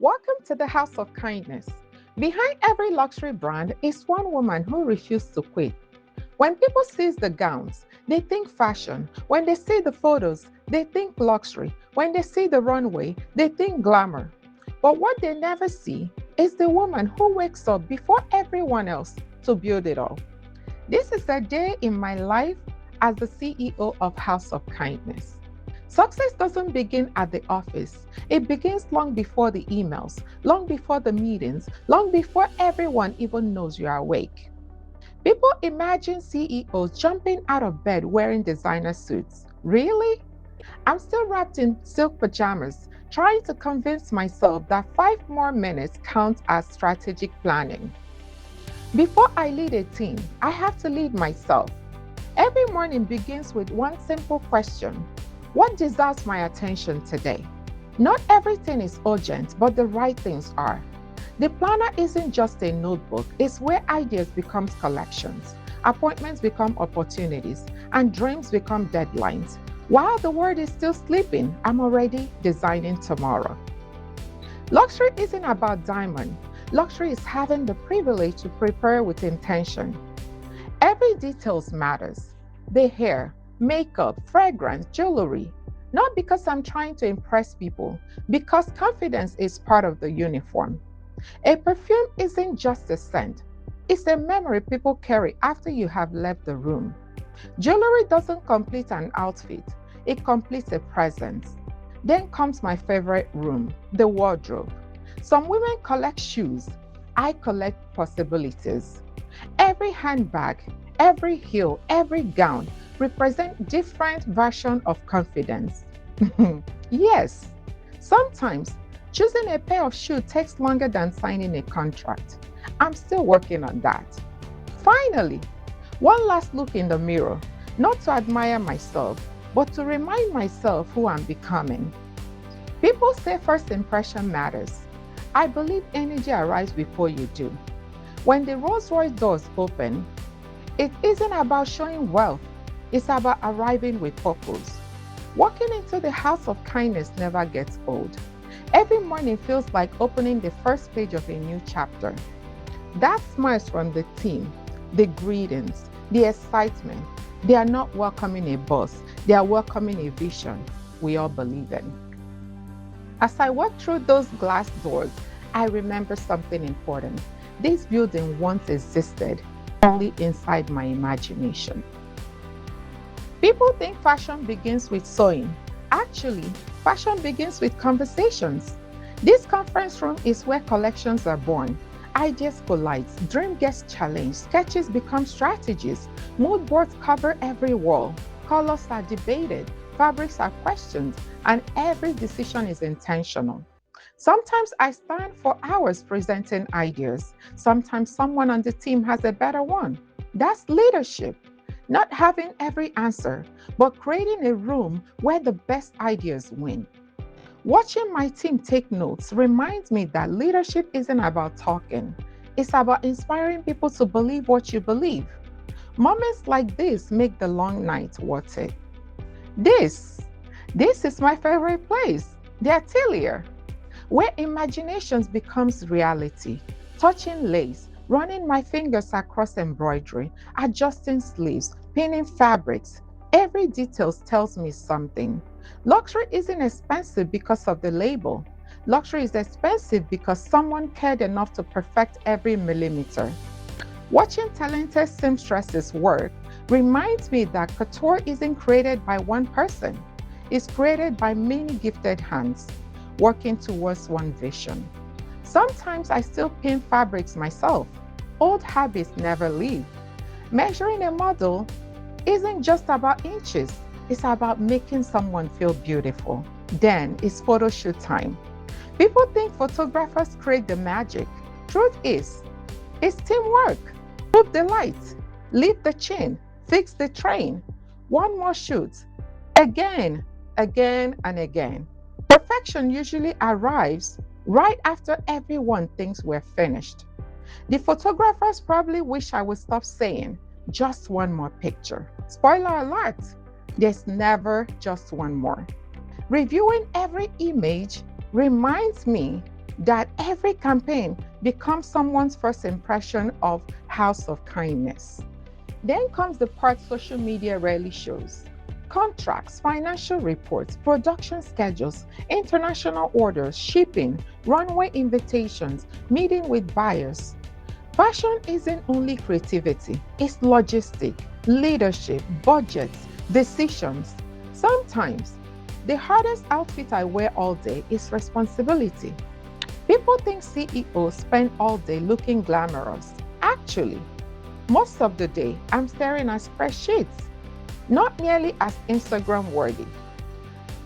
Welcome to the House of Kindness. Behind every luxury brand is one woman who refused to quit. When people see the gowns, they think fashion. When they see the photos, they think luxury. When they see the runway, they think glamour. But what they never see is the woman who wakes up before everyone else to build it all. This is a day in my life as the CEO of House of Kindness. Success doesn't begin at the office. It begins long before the emails, long before the meetings, long before everyone even knows you are awake. People imagine CEOs jumping out of bed wearing designer suits. Really? I'm still wrapped in silk pajamas, trying to convince myself that 5 more minutes count as strategic planning. Before I lead a team, I have to lead myself. Every morning begins with one simple question: what deserves my attention today? Not everything is urgent, but the right things are. The planner isn't just a notebook, it's where ideas become collections, appointments become opportunities, and dreams become deadlines. While the world is still sleeping, I'm already designing tomorrow. Luxury isn't about diamond. Luxury is having the privilege to prepare with intention. Every detail matters. The hair, makeup, fragrance, jewelry. Not because I'm trying to impress people, because confidence is part of the uniform. A perfume isn't just a scent, it's a memory people carry after you have left the room. Jewelry doesn't complete an outfit, it completes a presence. Then comes my favorite room, the wardrobe. Some women collect shoes, I collect possibilities. Every handbag, every heel, every gown represent different version of confidence. Yes, sometimes choosing a pair of shoes takes longer than signing a contract. I'm still working on that. Finally, one last look in the mirror, not to admire myself, but to remind myself who I'm becoming. People say first impression matters. I believe energy arrives before you do. When the Rolls Royce doors open, it isn't about showing wealth, it's about arriving with purpose. Walking into the House of Kindness never gets old. Every morning feels like opening the first page of a new chapter. That smiles from the team, the greetings, the excitement. They are not welcoming a boss, they are welcoming a vision we all believe in. As I walk through those glass doors, I remember something important. This building once existed only inside my imagination. People think fashion begins with sewing. Actually, fashion begins with conversations. This conference room is where collections are born. Ideas collide, dream gets challenged, sketches become strategies, mood boards cover every wall, colors are debated, fabrics are questioned, and every decision is intentional. Sometimes I stand for hours presenting ideas. Sometimes someone on the team has a better one. That's leadership. Not having every answer, but creating a room where the best ideas win. Watching my team take notes reminds me that leadership isn't about talking. It's about inspiring people to believe what you believe. Moments like this make the long night worth it. This, this is my favorite place, the atelier, where imaginations becomes reality. Touching lace, running my fingers across embroidery, adjusting sleeves, pinning fabrics. Every detail tells me something. Luxury isn't expensive because of the label. Luxury is expensive because someone cared enough to perfect every millimeter. Watching talented seamstresses work reminds me that couture isn't created by one person. It's created by many gifted hands working towards one vision. Sometimes I still pin fabrics myself. Old habits never leave. Measuring a model isn't just about inches, it's about making someone feel beautiful. Then it's photo shoot time. People think photographers create the magic. Truth is, it's teamwork. Move the lights, lift the chin, fix the train. One more shoot. Again, again, and again. Perfection usually arrives right after everyone thinks we're finished. The photographers probably wish I would stop saying, just one more picture. Spoiler alert, there's never just one more. Reviewing every image reminds me that every campaign becomes someone's first impression of House of Kindness. Then comes the part social media rarely shows. Contracts, financial reports, production schedules, international orders, shipping, runway invitations, meeting with buyers. Fashion isn't only creativity, it's logistic, leadership, budgets, decisions. Sometimes, the hardest outfit I wear all day is responsibility. People think CEOs spend all day looking glamorous. Actually, most of the day, I'm staring at spreadsheets, not nearly as Instagram worthy.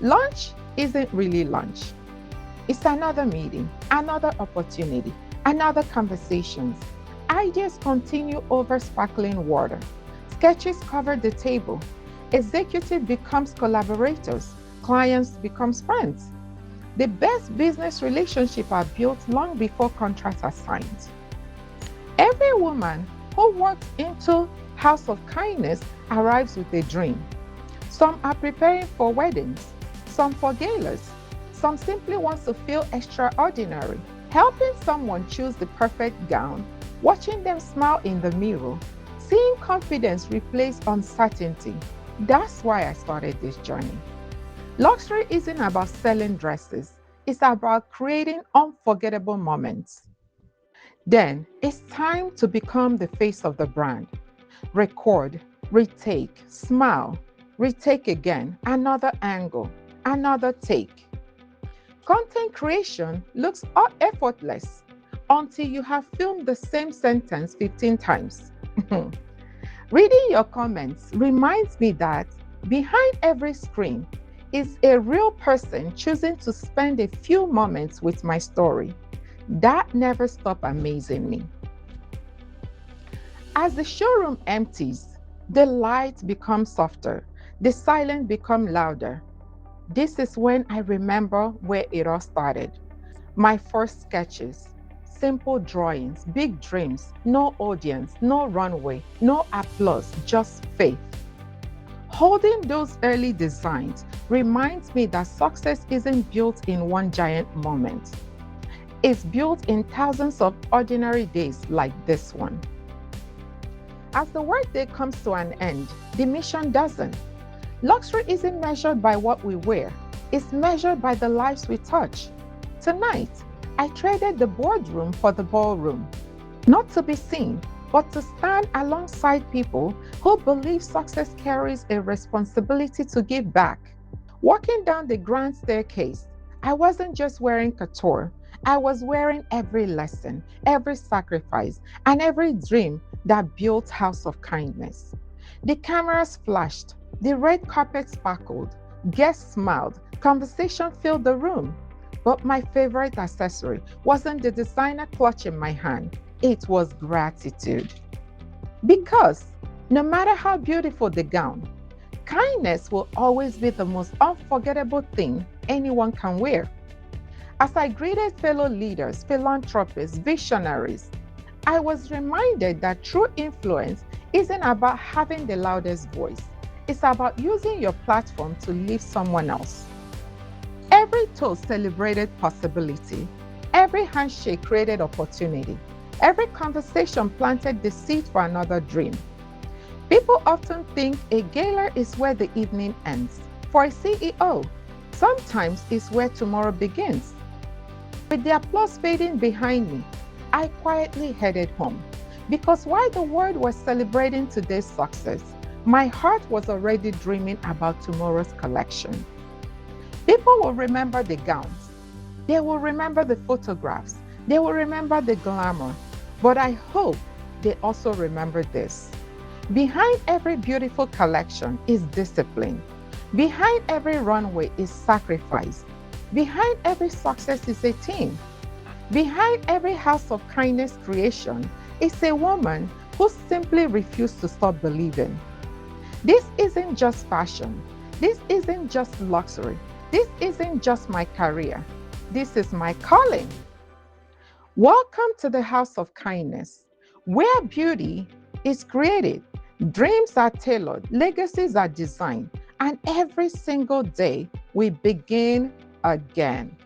Lunch isn't really lunch. It's another meeting, another opportunity, another conversations. Ideas continue over sparkling water. Sketches cover the table. Executive becomes collaborators. Clients becomes friends. The best business relationships are built long before contracts are signed. Every woman who walks into House of Kindness arrives with a dream. Some are preparing for weddings, some for galas, some simply want to feel extraordinary. Helping someone choose the perfect gown, watching them smile in the mirror, seeing confidence replace uncertainty. That's why I started this journey. Luxury isn't about selling dresses, it's about creating unforgettable moments. Then it's time to become the face of the brand. Record, retake, smile, retake again, another angle, another take. Content creation looks effortless until you have filmed the same sentence 15 times. Reading your comments reminds me that behind every screen is a real person choosing to spend a few moments with my story. That never stops amazing me. As the showroom empties, the lights become softer, the silence becomes louder. This is when I remember where it all started. My first sketches, simple drawings, big dreams, no audience, no runway, no applause, just faith. Holding those early designs reminds me that success isn't built in one giant moment. It's built in thousands of ordinary days like this one. As the workday comes to an end, the mission doesn't. Luxury isn't measured by what we wear, it's measured by the lives we touch. Tonight, I traded the boardroom for the ballroom, not to be seen, but to stand alongside people who believe success carries a responsibility to give back. Walking down the grand staircase, I wasn't just wearing couture, I was wearing every lesson, every sacrifice, and every dream that built House of Kindness. The cameras flashed, the red carpet sparkled, guests smiled, conversation filled the room. But my favorite accessory wasn't the designer clutch in my hand, it was gratitude. Because no matter how beautiful the gown, kindness will always be the most unforgettable thing anyone can wear. As I greeted fellow leaders, philanthropists, visionaries, I was reminded that true influence isn't about having the loudest voice. It's about using your platform to lift someone else. Every toast celebrated possibility. Every handshake created opportunity. Every conversation planted the seed for another dream. People often think a gala is where the evening ends. For a CEO, sometimes it's where tomorrow begins. With the applause fading behind me, I quietly headed home. Because while the world was celebrating today's success, my heart was already dreaming about tomorrow's collection. People will remember the gowns. They will remember the photographs. They will remember the glamour. But I hope they also remember this. Behind every beautiful collection is discipline. Behind every runway is sacrifice. Behind every success is a team. Behind every House of Kindness creation is a woman who simply refused to stop believing. This isn't just fashion. This isn't just luxury. This isn't just my career. This is my calling. Welcome to the House of Kindness, where beauty is created, dreams are tailored, legacies are designed, and every single day we begin again.